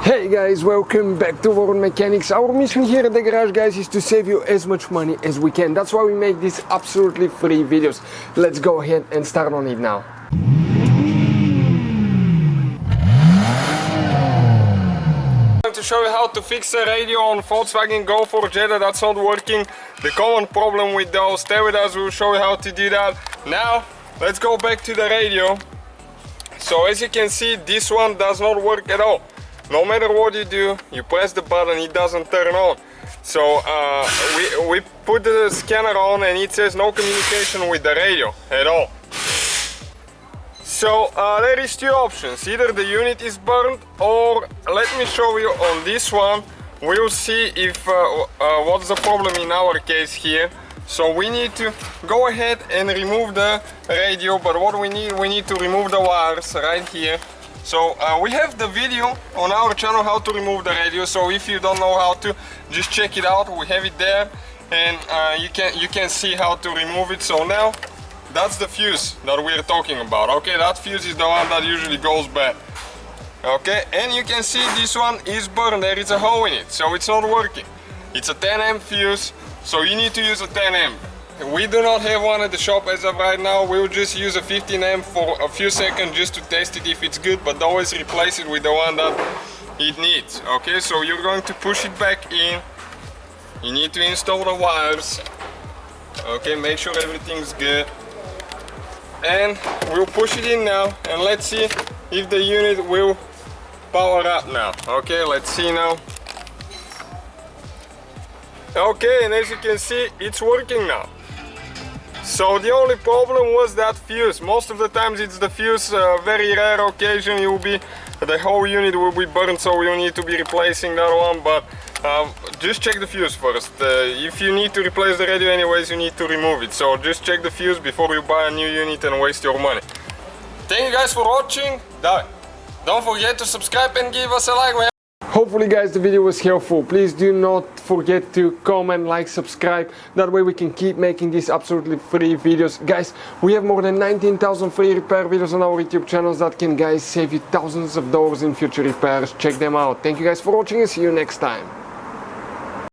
Hey guys, welcome back to World Mechanics. Our mission here at the garage, guys, is to save you as much money as we can. That's why we make these absolutely free videos. Let's go ahead and start on it now. To show you how to fix a radio on Volkswagen Golf or Jetta that's not working. The common problem with those. Stay with us, we'll show you how to do that. Now, let's go back to the radio. So as you can see, this one does not work at all. No matter what you do, you press the button, it doesn't turn on. So we put the scanner on and it says no communication with the radio at all. So there is two options. Either the unit is burned, or let me show you on this one. We'll see if what's the problem in our case here. So we need to go ahead and remove the radio, but what we need to remove the wires right here. So we have the video on our channel how to remove the radio, so if you don't know how to, just check it out. We have it there, and you can see how to remove it. So now that's the fuse that we're talking about. Okay, that fuse is the one that usually goes bad. Okay, and you can see this one is burned. There is a hole in it, so it's not working. It's a 10 amp fuse, so you need to use a 10 amp. We do not have one at the shop as of right now. We'll just use a 15 amp for a few seconds just to test it if it's good, but always replace it with the one that it needs. Okay, so you're going to push it back in. You need to install the wires. Okay, make sure everything's good. And we'll push it in now, and let's see if the unit will power up now. Okay, let's see now. Okay, and as you can see, it's working now. So the only problem was that fuse. Most of the times it's the fuse. Very rare occasion the whole unit will be burned, so we'll need to be replacing that one. But just check the fuse first. If you need to replace the radio anyways, you need to remove it. So just check the fuse before you buy a new unit and waste your money. Thank you guys for watching. Don't forget to subscribe and give us a like. Hopefully guys the video was helpful. Please do not forget to comment, like, subscribe. That way we can keep making these absolutely free videos. Guys, we have more than 19,000 free repair videos on our YouTube channels that can, guys, save you thousands of dollars in future repairs. Check them out. Thank you guys for watching and see you next time.